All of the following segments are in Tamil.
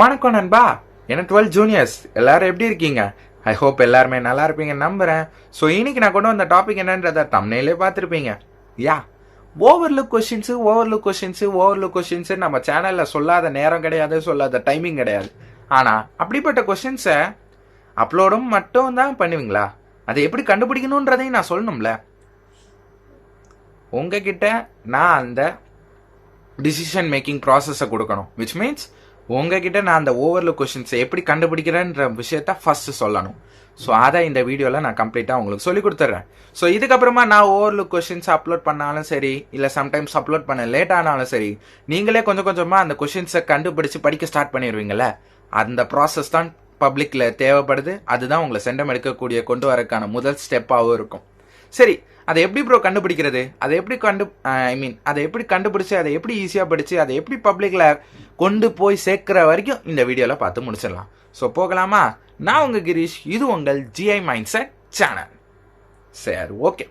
வணக்கம் நண்பா. என்ன 12 ஜூனியர்ஸ் எல்லாரும் எப்படி இருக்கீங்க? ஐ ஹோப் எல்லாருமே நல்லா இருப்பீங்கன்னு நம்புறேன். ஸோ இன்னைக்கு நான் கொண்டு வந்த டாபிக் என்னன்றத தம்ப்நெயிலே பார்த்துருப்பீங்க. யா, ஓவர்லுக் கொஸ்டின்ஸ் நம்ம சேனல்ல சொல்லாத நேரம் கிடையாது, சொல்லாத டைமிங் கிடையாது. ஆனா அப்படிப்பட்ட கொஸ்டின்ஸை அப்லோடும் மட்டும் தான் பண்ணுவீங்களா? அதை எப்படி கண்டுபிடிக்கணுன்றதையும் நான் சொல்லணும்ல. உங்ககிட்ட நான் அந்த டிசிஷன் மேக்கிங் ப்ராசஸை கொடுக்கணும். விச் மீன்ஸ் உங்ககிட்ட நான் அந்த ஓவர்லுக் கொஸ்டின்ஸை எப்படி கண்டுபிடிக்கிறேன்ற விஷயத்த ஃபர்ஸ்ட் சொல்லணும். ஸோ அதை இந்த வீடியோவில் நான் கம்ப்ளீட்டாக உங்களுக்கு சொல்லி கொடுத்துட்றேன். ஸோ இதுக்கப்புறமா நான் ஓவர்லுக் கொஸ்டின்ஸ் அப்லோட் பண்ணாலும் சரி, இல்லை சம்டைம்ஸ் அப்லோட் பண்ண லேட் ஆனாலும் சரி, நீங்களே கொஞ்சம் கொஞ்சமாக அந்த கொஸ்டின்ஸை கண்டுபிடிச்சு படிக்க ஸ்டார்ட் பண்ணிடுவீங்கல்ல. அந்த ப்ராசஸ் தான் பப்ளிக்கில் தேவைப்படுது. அதுதான் உங்களை சென்டம் எடுக்கக்கூடிய கொண்டு வரக்கான முதல் ஸ்டெப்பாகவும் இருக்கும். சரி, அதை எப்படி ப்ரோ கண்டுபிடிக்கிறது? அதை எப்படி அதை எப்படி கண்டுபிடிச்சு, அதை எப்படி ஈஸியாக படித்து, அதை எப்படி பப்ளிக்கில் கொண்டு போய் சேர்க்குற வரைக்கும் இந்த வீடியோவில் பார்த்து முடிச்சிடலாம். ஸோ போகலாமா? நான் உங்கள் கிரீஷ், இது உங்கள் ஜிஐ மைண்ட் செட் சேனல். சரி, ஓகே.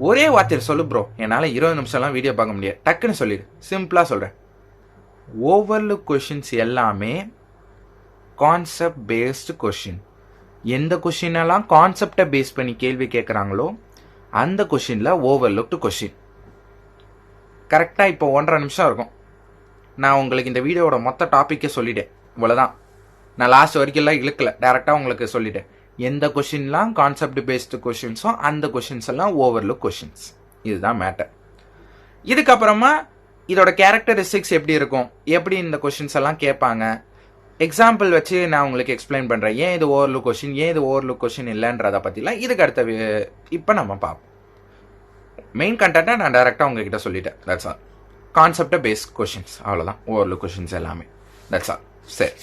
ஒரே வார்த்தையில் சொல்லு ப்ரோ, என்னால் 20 நிமிஷம்லாம் வீடியோ பார்க்க முடியாது, டக்குன்னு சொல்லிடு. சிம்பிளாக சொல்கிறேன். ஓவர்லுக் கொஷின்ஸ் எல்லாமே கான்செப்ட் பேஸ்டு கொஷின். எந்த கொஷின் எல்லாம் கான்செப்டை பேஸ் பண்ணி கேள்வி கேட்குறாங்களோ அந்த கொஷினில் ஓவர்லுக்டு கொஷின். கரெக்டாக இப்போ 1.5 நிமிஷம் இருக்கும். நான் உங்களுக்கு இந்த வீடியோவோட மொத்த டாப்பிக்கே சொல்லிட்டேன். இவ்வளோதான். நான் லாஸ்ட் வரைக்கும் இழுக்கல, டேரெக்டாக உங்களுக்கு சொல்லிட்டேன். எந்த கொஷின்லாம் கான்செப்ட் பேஸ்டு கொஷின்ஸோ அந்த கொஷின்ஸ் எல்லாம் ஓவர்லுக் கொஷின்ஸ். இதுதான் மேட்டர். இதுக்கப்புறமா இதோட கேரக்டரிஸ்டிக்ஸ் எப்படி இருக்கும், எப்படி இந்த கொஷின்ஸ் எல்லாம் கேட்பாங்க, எக்ஸாம்பிள் வச்சு நான் உங்களுக்கு எக்ஸ்பிளைன் பண்ணுறேன். ஏன் இது ஓவர்லுக் கொஷின், ஏன் இது ஓவர்லுக் கொஷின் இல்லைன்றதை பற்றிலாம் இதுக்கு அடுத்த இப்போ நம்ம பார்ப்போம். மெயின் கண்டென்ட்டை நான் டைரெக்டாக உங்ககிட்ட சொல்லிட்டேன். That's all. கான்செப்டை பேஸ்ட் கொஷின்ஸ், அவ்வளோதான் ஓவர்லுக் கொஷின்ஸ் எல்லாமே. That's all. சரி,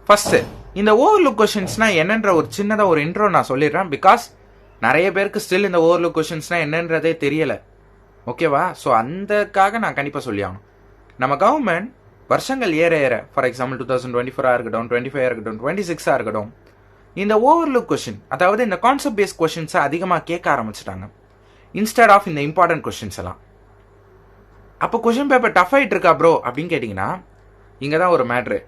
ஃபர்ஸ்ட்டு இந்த ஓவர்லுக் கொஷின்ஸ்னால் என்னன்ற ஒரு சின்னதாக ஒரு இன்ட்ரோ நான் சொல்லிடுறேன். பிகாஸ் நிறைய பேருக்கு ஸ்டில் இந்த ஓவர்லுக் கொஷின்ஸ்னால் என்னன்றதே தெரியலை. ஓகேவா? ஸோ அந்தக்காக நான் கண்டிப்பாக சொல்லி ஆகணும். நம்ம கவர்மெண்ட் வருஷங்கள் ஏற ஏற, ஃபார் எக்ஸாம்பிள் 2024 இருக்கட்டும், 25 இருக்கட்டும், 26 இருக்கட்டும், இந்த ஓவர்லுக் கொஷின், அதாவது இந்த கான்செப்ட் பேஸ்ட் கொஷின்ஸை அதிகமாக கேட்க ஆரம்பிச்சிட்டாங்க இன்ஸ்டெட் ஆஃப் இந்த இம்பார்ட்டன்ட் கொஷின்ஸ் எல்லாம். அப்போ கொஷின் பேப்பர் டஃப் ஆகிட்டு இருக்கா ப்ரோ அப்படின்னு கேட்டிங்கன்னா, இங்கே தான் ஒரு மேட்ரு.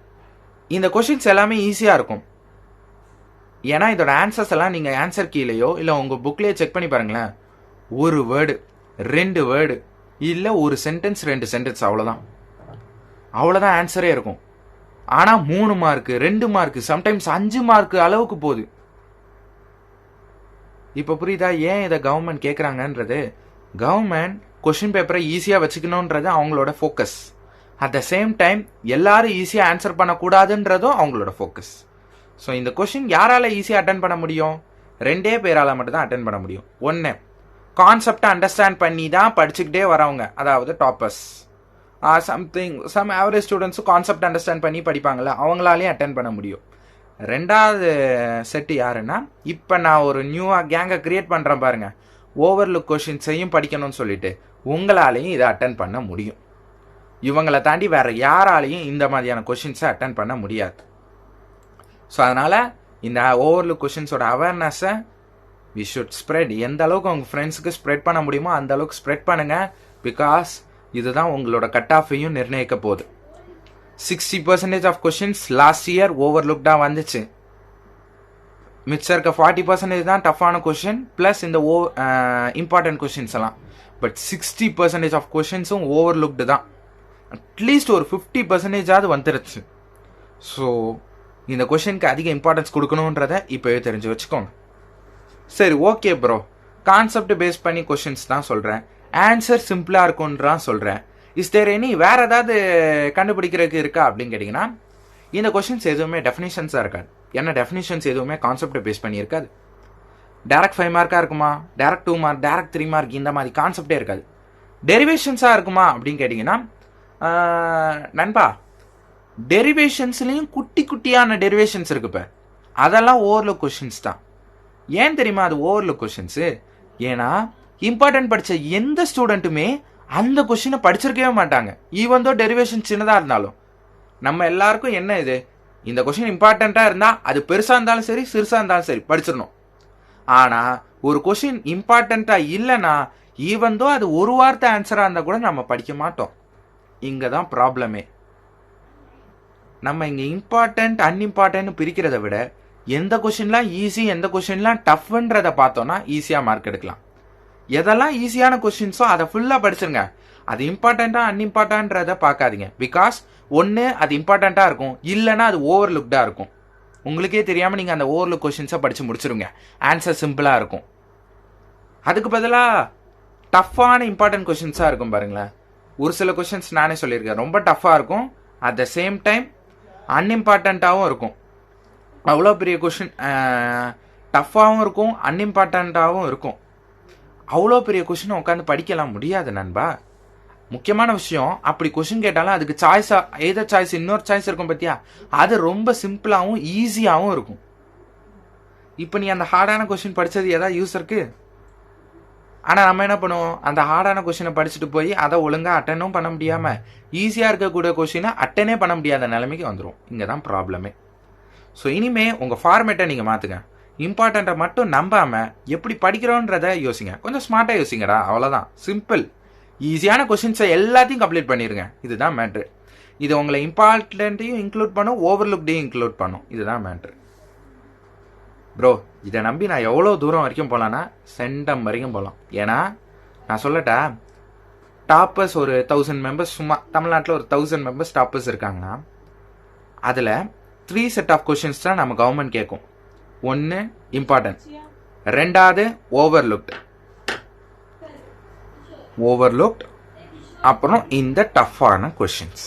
இந்த கொஷின்ஸ் எல்லாமே ஈஸியாக இருக்கும். ஏன்னா இதோட ஆன்சர்ஸ் எல்லாம் நீங்கள் ஆன்சர் கீழேயோ இல்லை உங்கள் புக்லேயே செக் பண்ணி பாருங்களேன். ஒரு வேர்டு, 2 வேர்டு, இல்லை ஒரு சென்டென்ஸ், 2 சென்டென்ஸ், அவ்வளோதான் ஆன்சரே இருக்கும். ஆனால் 3 மார்க்கு, 2 மார்க்கு, சம்டைம்ஸ் 5 மார்க்கு அளவுக்கு போகுது. இப்போ புரியுதா ஏன் இதை கவர்மெண்ட் கேட்குறாங்கன்றது? கவர்மெண்ட் கொஷின் பேப்பரை ஈஸியாக வச்சுக்கணுன்றது அவங்களோட focus. At the same time எல்லாரும் ஈஸியாக ஆன்சர் பண்ணக்கூடாதுன்றதும் அவங்களோட ஃபோக்கஸ். ஸோ இந்த கொஷின் யாரால ஈஸியாக அட்டன் பண்ண முடியும்? 2 பேரால் மட்டும் தான் அட்டன் பண்ண முடியும். ஒன்று, கான்செப்டை அண்டர்ஸ்டாண்ட் பண்ணி தான் படிச்சுக்கிட்டே வரவங்க, அதாவது டாப்பர்ஸ். சம் ஆவரேஜ் ஸ்டூடெண்ட்ஸும் கான்செப்ட் அண்டர்ஸ்டாண்ட் பண்ணி படிப்பாங்கள்ல, அவங்களாலையும் அட்டன் பண்ண முடியும். 2வது செட்டு யாருன்னா, இப்போ நான் ஒரு நியூவாக கேங்கை கிரியேட் பண்ணுறேன் பாருங்க, ஓவர்லுக் கொஷின்ஸையும் படிக்கணும்னு சொல்லிட்டு, உங்களாலையும் இதை அட்டன் பண்ண முடியும். இவங்களை தாண்டி வேற யாராலையும் இந்த மாதிரியான கொஷின்ஸை அட்டன் பண்ண முடியாது. ஸோ அதனால் இந்த ஓவர்லுக் கொஷின்ஸோட அவேர்னஸை வி ஷுட் ஸ்ப்ரெட். எந்த அளவுக்கு உங்கள் ஃப்ரெண்ட்ஸுக்கு ஸ்ப்ரெட் பண்ண முடியுமோ அந்த அளவுக்கு ஸ்ப்ரெட் பண்ணுங்கள். பிகாஸ் இதுதான் உங்களோட கட் ஆஃபையும் நிர்ணயிக்க போகுது. 60% ஆஃப் கொஷின்ஸ் லாஸ்ட் இயர் ஓவர்லுக்டாக வந்துச்சு. மிச்சம் இருக்க 40% தான் டஃப்பான கொஷின் ப்ளஸ் இந்த இம்பார்ட்டன்ட் கொஷின்ஸ் எல்லாம். பட் 60% ஆஃப் கொஷின்ஸும் ஓவர்லுக்டு தான். அட்லீஸ்ட் ஒரு 50% வந்துருச்சு. ஸோ இந்த கொஷினுக்கு அதிக இம்பார்ட்டன்ஸ் கொடுக்கணுன்றதை இப்போவே தெரிஞ்சு வச்சுக்கோங்க. சரி, ஓகே ப்ரோ, கான்செப்ட் பேஸ் பண்ணி கொஷின்ஸ் தான் சொல்கிறேன், ஆன்சர் சிம்பிளாக இருக்குன்றான் சொல்கிறேன். இஸ் தேர் எனி வேற ஏதாவது கண்டுபிடிக்கிறதுக்கு இருக்கா அப்படின்னு கேட்டிங்கன்னா, இந்த கொஷின்ஸ் எதுவுமே டெஃபினிஷன்ஸாக இருக்காது. ஏன்னா டெஃபினிஷன்ஸ் எதுவுமே கான்செப்டை பேஸ் பண்ணி இருக்காது. டேரக்ட் 5 மார்க்காக இருக்குமா, டேரக்ட் 2 மார்க், டேரக்ட் 3 மார்க், இந்த மாதிரி கான்செப்டே இருக்காது. டெரிவேஷன்ஸாக இருக்குமா அப்படின்னு கேட்டிங்கன்னா, நண்பா டெரிவேஷன்ஸ்லேயும் குட்டி குட்டியான டெரிவேஷன்ஸ் இருக்கு. இப்போ அதெல்லாம் ஓவர்லுக் கொஷின்ஸ் தான். ஏன் தெரியுமா அது ஓவர்லுக் கொஷின்ஸு? ஏன்னா இம்பார்ட்டன்ட் படித்த எந்த ஸ்டூடெண்ட்டுமே அந்த கொஷினை படிச்சிருக்கவே மாட்டாங்க. ஈவன் தோ டெரிவேஷன் சின்னதாக இருந்தாலும் நம்ம எல்லாருக்கும் என்ன இது, இந்த கொஷின் இம்பார்ட்டண்ட்டாக இருந்தால் அது பெருசாக இருந்தாலும் சரி சிறுசாக இருந்தாலும் சரி படிச்சிடணும். ஆனால் ஒரு கொஷின் இம்பார்ட்டண்ட்டாக இல்லைன்னா ஈவன் தோ அது ஒரு வார்த்தை ஆன்சராக இருந்தால் கூட நம்ம படிக்க மாட்டோம். இங்கே தான் ப்ராப்ளமே. நம்ம இங்க இம்பார்ட்டன்ட் அன்இம்பார்ட்டன்ட் பிரிக்கிறத விட எந்த கொஸ்டின்லாம் ஈஸி எந்த கொஸ்டின்லாம் டஃப்ன்றத பார்த்தோம்னா ஈஸியா மார்க் எடுக்கலாம். எதெல்லாம் ஈஸியான கொஸ்டின்ஸோ அதை ஃபுல்லா படிச்சிருங்க. அது இம்பார்ட்டண்டா அன்இம்பார்ட்டன்றத பார்க்காதீங்க. பிகாஸ் ஒன்று அது இம்பார்ட்டண்டா இருக்கும், இல்லைன்னா அது ஓவர்லுக்டா இருக்கும். உங்களுக்கே தெரியாம நீங்க அந்த ஓவர்லுக் கொஸ்டின்ஸை படிச்சு முடிச்சிருங்க. ஆன்சர் சிம்பிளா இருக்கும். அதுக்கு பதிலாக டஃப்பான இம்பார்ட்டன்ட் கொஸ்டின்ஸா இருக்கும் பாருங்களேன். ஒரு சில கொஸ்டின்ஸ் நானே சொல்லியிருக்கேன், ரொம்ப டஃப்பாக இருக்கும், அட் த சேம் டைம் அன்இம்பார்ட்டண்ட்டாகவும் இருக்கும். அவ்வளோ பெரிய கொஸ்டின் டஃப்பாகவும் இருக்கும், அன்இம்பார்ட்டண்ட்டாகவும் இருக்கும். அவ்வளோ பெரிய கொஸ்டினை உட்காந்து படிக்கலாம் முடியாது நண்பா. முக்கியமான விஷயம், அப்படி கொஸ்டின் கேட்டாலும் அதுக்கு சாய்ஸா எதர் சாய்ஸ் இன்னொரு சாய்ஸ் இருக்கும் பத்தியா, அது ரொம்ப சிம்பிளாகவும் ஈஸியாகவும் இருக்கும். இப்போ நீ அந்த ஹார்டான கொஸ்டின் படிச்சது ஏதாவது யூஸ் இருக்கு? ஆனால் நம்ம என்ன பண்ணுவோம், அந்த ஹார்டான கொஸ்டினை படிச்சுட்டு போய் அதை ஒழுங்காக அட்டனும் பண்ண முடியாமல் ஈஸியாக இருக்கக்கூடிய கொஸ்டினை அட்டனே பண்ண முடியாத நிலைமைக்கு வந்துடும். இங்கே தான் ப்ராப்ளமே. ஸோ இனிமே உங்கள் ஃபார்மேட்டை நீங்கள் மாற்றுங்க. இம்பார்ட்டண்ட்டை மட்டும் நம்பாமல் எப்படி படிக்கிறோன்றத யோசிங்க. கொஞ்சம் ஸ்மார்ட்டாக யோசிங்கடா, அவ்வளோதான். சிம்பிள். ஈஸியான கொஸ்டின்ஸை எல்லாத்தையும் கம்ப்ளீட் பண்ணிடுங்க. இதுதான் மேட்ரு. இது உங்களை இம்பார்ட்டண்ட்டையும் இன்க்ளூட் பண்ணும், ஓவர்லுக்டையும் இன்க்ளூட் பண்ணும். இதுதான் மேட்ரு ப்ரோ. இதை நம்பி நான் எவ்வளோ தூரம் வரைக்கும் போகலான்னா சென்டம் வரைக்கும் போகலாம். ஏன்னா நான் சொல்லட்டா, டாப்பர்ஸ் ஒரு 1000 மெம்பர்ஸ், சும்மா தமிழ்நாட்டில் ஒரு 1000 மெம்பர்ஸ் டாப்பர்ஸ் இருக்காங்கன்னா அதில் 3 செட் ஆஃப் கொஸ்டின்ஸ் தான் நம்ம கவர்மெண்ட் கேட்கும். ஒன்று இம்பார்ட்டன்ட், ரெண்டாவது ஓவர்லுக்ட், அப்புறம் இந்த டஃப்பான கொஸ்டின்ஸ்.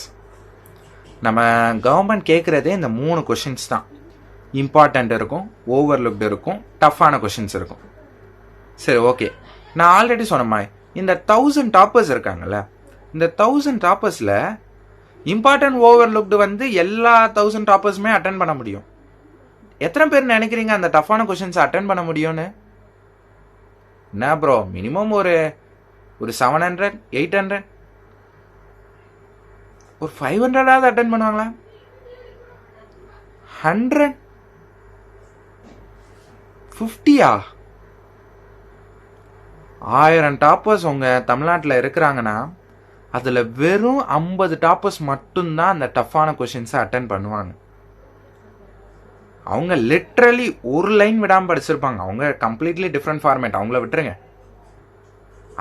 நம்ம கவர்மெண்ட் கேட்குறதே இந்த 3 கொஸ்டின்ஸ் தான். இம்பார்ட்டன்ட் இருக்கும், ஓவர்லுக்ட் இருக்கும், டஃப்பான கொஸ்டின்ஸ் இருக்கும். சரி, ஓகே. நான் ஆல்ரெடி சொன்ன மாதிரி இந்த 1000 டாப்பர்ஸ் இருக்காங்கல்ல, இந்த 1000 டாப்பர்ஸில் இம்பார்ட்டன்ட் ஓவர்லுக்டு வந்து எல்லா 1000 டாப்பர்ஸுமே அட்டன் பண்ண முடியும். எத்தனை பேர் நினைக்கிறீங்க அந்த டஃப்பான கொஸ்டின்ஸ் அட்டன் பண்ண முடியும்னு? என்ன ப்ரோ, மினிமம் ஒரு 700, 800, ஒரு 500 அட்டன் பண்ணுவாங்களா? 100, 50யா? 1000 டாப்பர்ஸ் உங்க தமிழ்நாட்டில் இருக்கிறாங்கன்னா அதில் வெறும் 50 டாப்பர்ஸ் மட்டும்தான் அந்த டஃப்பான கொஸ்டின்ஸை அட்டன் பண்ணுவாங்க. அவங்க லிட்ரலி ஒரு லைன் விடாமல் படிச்சிருப்பாங்க. அவங்க கம்ப்ளீட்லி டிஃப்ரெண்ட் ஃபார்மேட், அவங்கள விட்டுருங்க.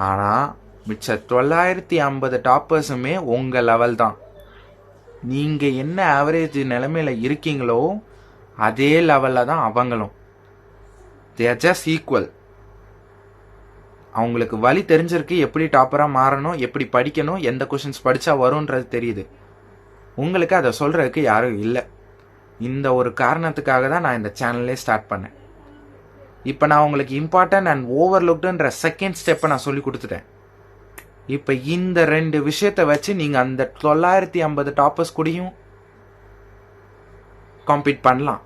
ஆனால் மிச்ச 950 டாப்பர்ஸுமே உங்கள் லெவல் தான். நீங்கள் என்ன ஆவரேஜ் நிலைமையில இருக்கீங்களோ அதே லெவலில் தான் அவங்களும். They are just equal. அவங்களுக்கு வழி தெரிஞ்சிருக்கு, எப்படி டாப்பராக மாறணும், எப்படி படிக்கணும், எந்த கொஷின்ஸ் படித்தா வரும்ன்றது தெரியுது. உங்களுக்கு அதை சொல்கிறதுக்கு யாரும் இல்லை. இந்த ஒரு காரணத்துக்காக தான் நான் இந்த சேனல்லே ஸ்டார்ட் பண்ணேன். இப்போ நான் உங்களுக்கு இம்பார்ட்டன்ட் அண்ட் ஓவர்லுக்டுன்ற செகண்ட் ஸ்டெப்பை நான் சொல்லி கொடுத்துட்டேன். இப்போ இந்த 2 விஷயத்தை வச்சு நீங்கள் அந்த 950 டாப்பர்ஸ் கூடயும் காம்பீட் பண்ணலாம்.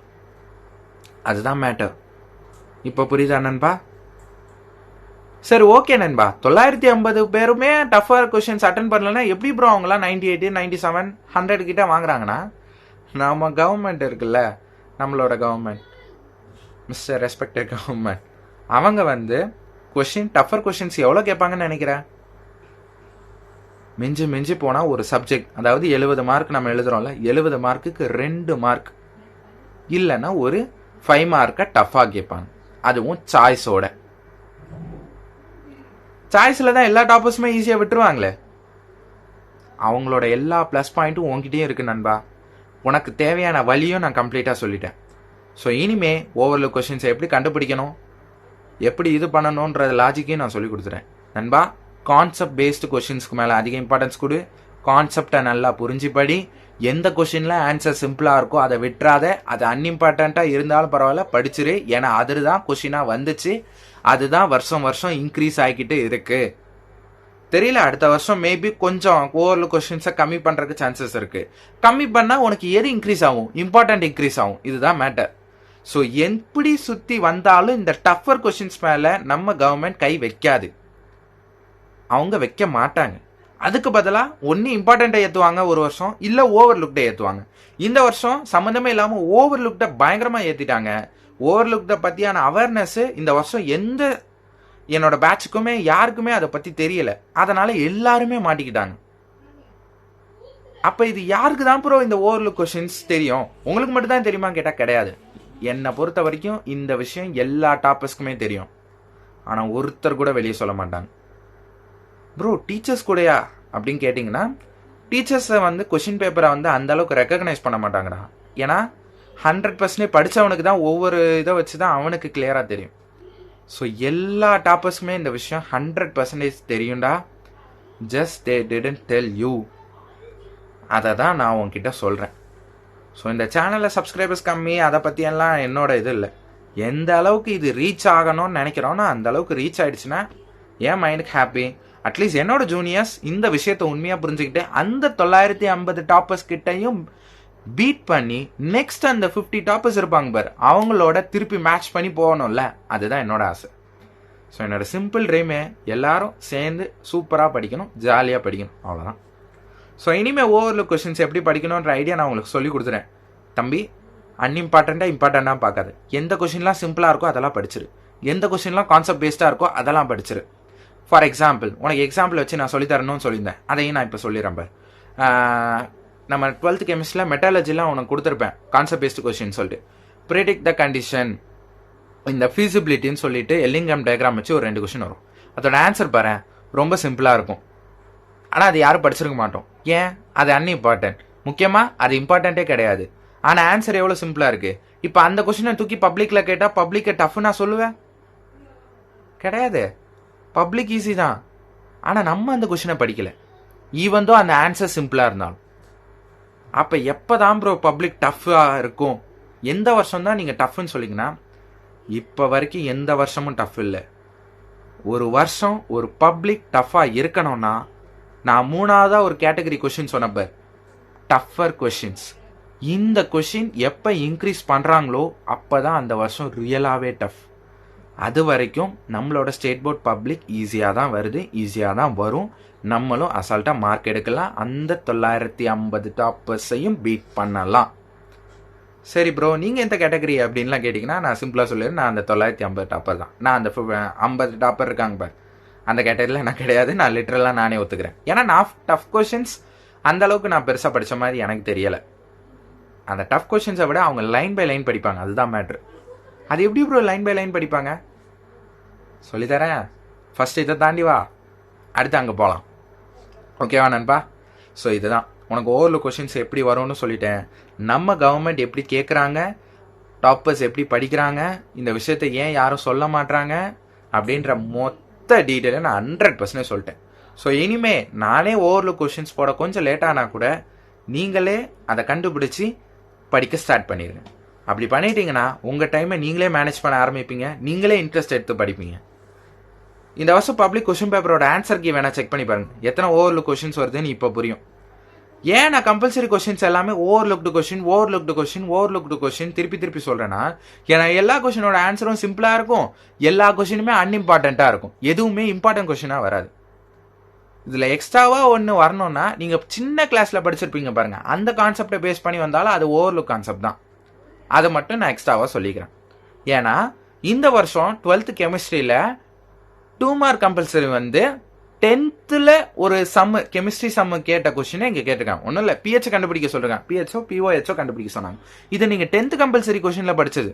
அதுதான் மேட்டர். இப்போ புரியுதா நண்பா? சரி, ஓகே நண்பா. 950 பேருமே டஃபர் கொஸ்டின்ஸ் அட்டன் பண்ணலன்னா எப்படி ப்ரோ அவங்களாம் 98, 97, 100 கிட்ட வாங்குறாங்கன்னா? நம்ம கவர்மெண்ட் இருக்குல்ல, நம்மளோட கவர்மெண்ட், மிஸ்டர் ரெஸ்பெக்டட் கவர்மெண்ட், அவங்க வந்து டஃபர் கொஸ்டின்ஸ் எவ்வளோ கேட்பாங்கன்னு நினைக்கிறேன்? மிஞ்சி போனால் ஒரு சப்ஜெக்ட், அதாவது 70 மார்க் நம்ம எழுதுறோம்ல, 70 மார்க்குக்கு 2 மார்க் இல்லைன்னா ஒரு 5 மார்க்கை டஃப்பாக கேட்பாங்க. அதுவும் சாய்ஸோட. சாய்ஸில் தான் எல்லா டாப்பர்ஸுமே ஈஸியாக விட்டுருவாங்களே. அவங்களோட எல்லா ப்ளஸ் பாயிண்ட்டும் உங்ககிட்டயும் இருக்கு நண்பா. உனக்கு தேவையான வழியும் நான் கம்ப்ளீட்டாக சொல்லிட்டேன். ஸோ இனிமே ஓவர்லுக் கொஸ்டின்ஸை எப்படி கண்டுபிடிக்கணும், எப்படி இது பண்ணணுன்ற லாஜிக்கையும் நான் சொல்லி கொடுத்துட்டேன் நண்பா. கான்செப்ட் பேஸ்டு கொஸ்டின்ஸ்க்கு மேலே அதிக இம்பார்ட்டன்ஸ் கொடு. கான்செப்டை நல்லா புரிஞ்சு படி. எந்த கொஸ்டின்ல ஆன்சர் சிம்பிளாக இருக்கோ அதை விட்டுறாத. அது அன்இம்பார்ட்டண்ட்டாக இருந்தாலும் பரவாயில்ல, படிச்சிரு. ஏன்னா அதுதான் கொஸ்டினாக வந்துச்சு, அதுதான் வருஷம் இன்க்ரீஸ் ஆகிக்கிட்டு இருக்கு. தெரியல, அடுத்த வருஷம் மேபி கொஞ்சம் ஓவர்லுக் கொஸ்டின்ஸை கம்மி பண்ணுறதுக்கு சான்சஸ் இருக்கு. கம்மி பண்ணால் உனக்கு எது இன்க்ரீஸ் ஆகும்? இம்பார்ட்டன்ட் இன்க்ரீஸ் ஆகும். இதுதான் மேட்டர். ஸோ எப்படி சுற்றி வந்தாலும் இந்த டஃபர் கொஸ்டின்ஸ் மேலே நம்ம கவர்மெண்ட் கை வைக்காது. அவங்க வைக்க மாட்டாங்க. அதுக்கு பதிலாக ஒன்று இம்பார்ட்டண்ட்டை ஏற்றுவாங்க ஒரு வருஷம், இல்லை ஓவர்லுக்டை ஏற்றுவாங்க. இந்த வருஷம் சம்மந்தமே இல்லாமல் ஓவர்லுக்டை பயங்கரமாக ஏற்றிட்டாங்க. ஓவர்லுக்டை பற்றியான அவேர்னஸ் இந்த வருஷம் என்னோட பேட்சுக்குமே யாருக்குமே அதை பற்றி தெரியல. அதனால எல்லாருமே மாட்டிக்கிட்டாங்க. அப்போ இது யாருக்கு தான் ப்ரோ இந்த ஓவர்லுக் கொஷின்ஸ் தெரியும்? உங்களுக்கு மட்டும் தான் தெரியுமா கேட்டால் கிடையாது. என்னை பொறுத்த வரைக்கும் இந்த விஷயம் எல்லா டாப்பர்ஸ்க்குமே தெரியும். ஆனால் ஒருத்தர் கூட வெளியே சொல்ல மாட்டாங்க. ப்ரோ டீச்சர்ஸ் கூடயா அப்படின்னு கேட்டிங்கன்னா, டீச்சர்ஸை வந்து கொஷின் பேப்பரை வந்து அந்த அளவுக்கு ரெக்கக்னைஸ் பண்ண மாட்டாங்கடா. ஏன்னா 100% படித்தவனுக்கு தான் ஒவ்வொரு இதை வச்சு தான் அவனுக்கு கிளியராக தெரியும். ஸோ எல்லா டாப்பர்ஸுக்குமே இந்த விஷயம் 100% தெரியும்டா. Just they didn't tell you. அதை தான் நான் உங்ககிட்ட சொல்கிறேன். ஸோ இந்த சேனலில் சப்ஸ்கிரைபர்ஸ் கம்மி, அதை பற்றியெல்லாம் என்னோட இது இல்லை. எந்த அளவுக்கு இது ரீச் ஆகணும்னு நினைக்கிறோன்னா அந்த அளவுக்கு ரீச் ஆகிடுச்சுன்னா என் மைண்டுக்கு ஹாப்பி. அட்லீஸ்ட் என்னோட ஜூனியர்ஸ் இந்த விஷயத்தை உண்மையாக புரிஞ்சுக்கிட்டு அந்த 950 டாப்பர்ஸ் கிட்டையும் பீட் பண்ணி நெக்ஸ்ட் அந்த 50 டாப்பர்ஸ் இருப்பாங்க பார், அவங்களோட திருப்பி மேட்ச் பண்ணி போகணும்ல, அதுதான் என்னோட ஆசை. ஸோ என்னோட சிம்பிள் ட்ரீமே எல்லாரும் சேர்ந்து சூப்பராக படிக்கணும், ஜாலியாக படிக்கணும், அவ்வளோதான். ஸோ இனிமேல் ஓவர்லுக் கொஷின்ஸ் எப்படி படிக்கணுன்ற ஐடியா நான் உங்களுக்கு சொல்லி கொடுத்துறேன். தம்பி, இம்பார்ட்டண்ட்டாக பார்க்காது. எந்த கொஷின்லாம் சிம்பிளாக இருக்கோ அதெல்லாம் படிச்சிரு, எந்த கொஷின்லாம் கான்செப்ட் பேஸ்டாக இருக்கோ அதெல்லாம் படிச்சிரு. ஃபார் எக்ஸாம்பிள், உனக்கு எக்ஸாம்பிள் வச்சு நான் சொல்லித்தரணும்னு சொல்லியிருந்தேன், அதையும் நான் இப்போ சொல்லிடுறேன். நம்ம 12th கெமிஸ்ட்ரியில் மெட்டாலஜிலாம் உனக்கு கொடுத்துருப்பேன், கான்செப்ட் பேஸ்டு கொஸ்டின் சொல்லிட்டு ப்ரெடிக்ட் த கண்டிஷன், இந்த ஃபீசிபிலிட்டின்னு சொல்லிட்டு எல்லிங்கம் டயக்ராம் வச்சு ஒரு 2 கொஸ்டின் வரும். அதோட ஆன்சர் பாரு, ரொம்ப சிம்பிளாக இருக்கும். ஆனால் அது யாரும் படிச்சிருக்க மாட்டோம். ஏன்? அது அன்இம்பார்ட்டன்ட். முக்கியமாக அது இம்பார்ட்டண்ட்டே கிடையாது. ஆனால் ஆன்சர் எவ்வளோ சிம்பிளாக இருக்குது. இப்போ அந்த கொஸ்டினை தூக்கி பப்ளிக்கில் கேட்டால் பப்ளிக்கை டஃப் நான் சொல்லுவேன் கிடையாது. பப்ளிக் ஈஸி தான். ஆனால் நம்ம அந்த கொஸ்டினை படிக்கலை, ஈவன் தோ அந்த ஆன்சர் சிம்பிளாக இருந்தாலும். அப்போ எப்போ தான் ப்ரோ பப்ளிக் டஃப்பாக இருக்கும்? எந்த வருஷம் தான் நீங்கள் டஃப்னு சொல்லிங்கன்னா, இப்போ வரைக்கும் எந்த வருஷமும் டஃப் இல்லை. ஒரு வருஷம் ஒரு பப்ளிக் டஃப்பாக இருக்கணும்னா, நான் 3ஆவதாக ஒரு கேட்டகரி கொஷின் சொன்னப்ப டஃப்பர் கொஷின்ஸ். இந்த கொஷின் எப்போ இன்க்ரீஸ் பண்ணுறாங்களோ அப்போ தான் அந்த வருஷம் ரியலாகவே டஃப். அது வரைக்கும் நம்மளோட ஸ்டேட் போர்ட் பப்ளிக் ஈஸியாக தான் வருது, ஈஸியாக தான் வரும். நம்மளும் அசால்ட்டாக மார்க் எடுக்கலாம், அந்த 950 டாப்பர்ஸையும் பீட் பண்ணலாம். சரி ப்ரோ, நீங்கள் எந்த கேட்டகரி அப்படின்லாம் கேட்டிங்கன்னா நான் சிம்பிளாக சொல்லிடுறேன், நான் அந்த 950 டாப்பர் தான். நான் அந்த 50 டாப்பர் இருக்காங்க பார், அந்த கேட்டகரியில் நான் கிடையாது. நான் லிட்டரலாக நானே ஒத்துக்கிறேன். ஏன்னா நான் டஃப் கொஷின்ஸ் அந்த அளவுக்கு நான் பெருசாக படித்த மாதிரி எனக்கு தெரியலை. அந்த டஃப் கொஷின்ஸை விட அவங்க லைன் பை லைன் படிப்பாங்க, அதுதான் மேட்ரு. அது எப்படி ப்ரோ லைன் பை லைன் படிப்பாங்க? சொல்லித்தரேன். ஃபஸ்ட்டு இதை தாண்டி வா, அடுத்து அங்கே போகலாம். ஓகேவா நண்பா? ஸோ இதுதான் உனக்கு ஓவர்லுக் கொஷின்ஸ் எப்படி வரும்னு சொல்லிட்டேன். நம்ம கவர்மெண்ட் எப்படி கேட்குறாங்க, டாப்பர்ஸ் எப்படி படிக்கிறாங்க, இந்த விஷயத்தை ஏன் யாரும் சொல்ல மாட்டாங்க அப்படின்ற மொத்த டீட்டெயிலை நான் 100% சொல்லிட்டேன். ஸோ இனிமே நானே ஓவர்லுக் கொஷின்ஸ் போட கொஞ்சம் லேட்டானா கூட நீங்களே அதை கண்டுபிடிச்சி படிக்க ஸ்டார்ட் பண்ணிடுங்க. அப்படி பண்ணிட்டீங்கன்னா உங்கள் டைமை நீங்களே மேனேஜ் பண்ண ஆரம்பிப்பீங்க, நீங்களே இன்ட்ரெஸ்ட் எடுத்து படிப்பீங்க. இந்த வருஷம் பப்ளிக் கொஸ்டின் பேப்பரோட ஆன்சர் கீ வேணா செக் பண்ணி பாருங்க, எத்தனை ஓவர்லுக் கொஸ்டின்ஸ் வருதுன்னு இப்போ புரியும். ஏன் நான் கம்பல்சரி கொஸ்டின்ஸ் எல்லாமே ஓவர்லுக்டு கொஸ்டின் திருப்பி சொல்றேன்னா, ஏன்னா எல்லா கொஸ்டினோட ஆன்சரும் சிம்பிளா இருக்கும், எல்லா கொஸ்டினுமே அன்இம்பார்ட்டண்டா இருக்கும், எதுவுமே இம்பார்ட்டன்ட் கொஸ்டினா வராது. இதுல எக்ஸ்ட்ராவா ஒன்று வரணும்னா நீங்க சின்ன கிளாஸ்ல படிச்சிருப்பீங்க பாருங்க, அந்த கான்செப்டை பேஸ் பண்ணி வந்தாலும் அது ஓவர்லுக் கான்செப்ட் தான். அதை மட்டும் நான் எக்ஸ்ட்ராவா சொல்லிக்கிறேன். ஏன்னா இந்த வருஷம் 12th கெமிஸ்ட்ரியில 2 மார்க் கம்பல்சரி வந்து 10th ஒரு சம்மு கெமிஸ்ட்ரி சம்மு கேட்ட கொஸ்டினை இங்கே கேட்டிருக்காங்க. ஒன்றும் இல்லை, பிஹெச் கண்டுபிடிக்க சொல்றாங்க, பிஹெச்ஓ பிஓஹெச்ஓ கண்டுபிடிக்க சொன்னாங்க. இதை நீங்க 10th கம்பல்சரி கொஸ்டின்ல படிச்சது,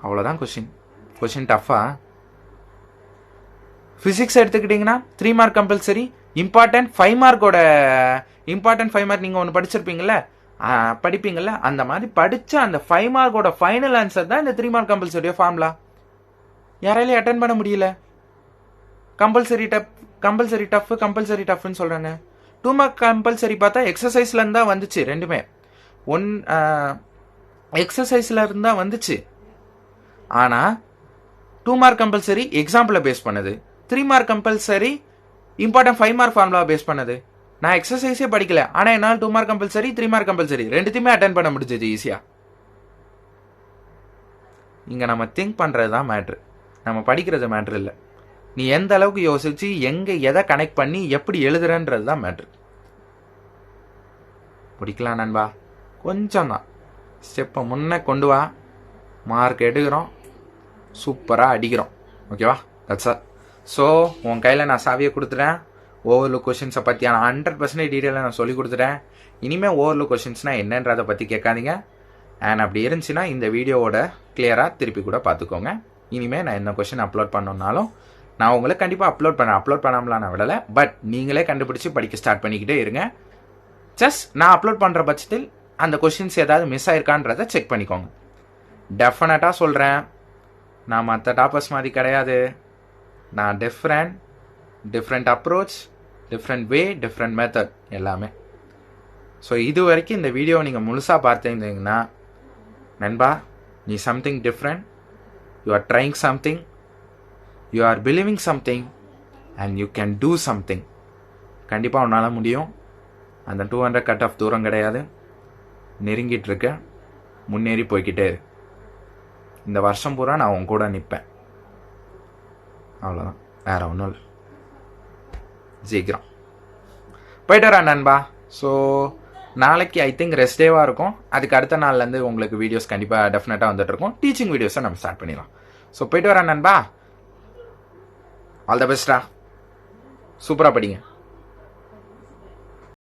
அவ்வளோதான். கொஸ்டின் டஃபா? பிசிக்ஸ் எடுத்துக்கிட்டீங்கன்னா 3 மார்க் கம்பல்சரி, இம்பார்ட்டன்ட் 5 மார்க்கோட இம்பார்ட்டன்ட் 5 மார்க் நீங்க ஒன்று படிப்பீங்கல்ல, அந்த மாதிரி படிச்ச அந்த 5 மார்க்கோட ஃபைனல் ஆன்சர் தான் இந்த 3 மார்க் கம்பல்சரியா ஃபார்முலா. யாராலையும் அட்டன் பண்ண முடியல. கம்பல்சரி டஃப்னு சொல்றாங்க. 2 மார்க் கம்பல்சரி பார்த்தா எக்ஸசைஸ்ல இருந்தா வந்துச்சு, ரெண்டுமே எக்ஸசைஸ்ல இருந்தா வந்துச்சு. ஆனா 2 மார்க் கம்பல்சரி எக்ஸாம்பிள பேஸ் பண்ணது, 3 mark compulsory important 5 mark formula face பண்ணது. நான் எக்ஸசைஸே படிக்கல, ஆனா என்னால் 2 மார்க் கம்பல்சரி 3 மார்க் கம்பல்சரி ரெண்டுத்தையுமே அட்டன் பண்ண முடிஞ்சது ஈஸியா. இங்க நம்ம திங்க் பண்றது தான் மேட்ரு, நம்ம படிக்கிறது மேட்ரு இல்லை. நீ எந்த அளவுக்கு யோசிச்சு எங்க எதை கனெக்ட் பண்ணி எப்படி எழுதுறன்றது தான் மேட்ரு. பிடிக்கலாம் நண்பா, கொஞ்சம் தான் ஸ்டெப்பை முன்னே கொண்டு வா, மார்க் எடுக்கிறோம், சூப்பராக அடிக்கிறோம். ஓகேவா? That's all. ஸோ உன் கையில் நான் சாவியை கொடுத்துட்டேன், ஓவர்லுக் கொஷின்ஸை பற்றியான 100% டீட்டெயிலாக நான் சொல்லி கொடுத்துட்டேன். இனிமேல் ஓவர்லுக் கொஷின்ஸ்னால் என்னன்றதை பற்றி கேட்காதீங்க. அண்ட் அப்படி இருந்துச்சுன்னா இந்த வீடியோவோட கிளியராக திருப்பி கூட பார்த்துக்கோங்க. இனிமேல் நான் என்ன கொஷின் அப்லோட் பண்ணணுன்னாலும் நான் உங்களுக்கு கண்டிப்பாக அப்லோட் பண்ணாமலாம் நான் விடலை. பட் நீங்களே கண்டுபிடிச்சி படிக்க ஸ்டார்ட் பண்ணிக்கிட்டே இருங்க. ஜஸ்ட் நான் அப்லோட் பண்ணுற பட்சத்தில் அந்த கொஷின்ஸ் ஏதாவது மிஸ் ஆயிருக்கான்றதை செக் பண்ணிக்கோங்க. டெஃபினட்டாக சொல்கிறேன், நான் மற்ற டாப்பர்ஸ் மாதிரி கிடையாது. நான் different approach, different way, different method எல்லாமே. ஸோ இது வரைக்கும் இந்த வீடியோ நீங்கள் முழுசாக பார்த்துருந்தீங்கன்னா நண்பா, நீ something different, you are trying something, you are believing something and you can do something. கண்டிப்பாக உன்னால் முடியும். அந்த 200 கட் ஆஃப் தூரம் கிடையாது, நெருங்கிட்டு இருக்க, முன்னேறி போய்கிட்டே இரு. இந்த வருஷம் பூரா நான் உன் கூட நிற்பேன். அவ்வளோதான், வேற ஒன்றும் இல்லை. சீக்கிரம் போயிட்டு வரேன் நண்பா. ஸோ நாளைக்கு ஐ திங்க் ரெஸ்ட் டேவாக இருக்கும். அதுக்கு அடுத்த நாள்லேருந்து உங்களுக்கு வீடியோஸ் கண்டிப்பாக டெஃபினட்டாக வந்துட்டு இருக்கும். டீச்சிங் வீடியோஸை நம்ம ஸ்டார்ட் பண்ணிடலாம். ஸோ போயிட்டு வரேன் நண்பா. ஆல் த பெஸ்டா. சூப்பராக படிங்க.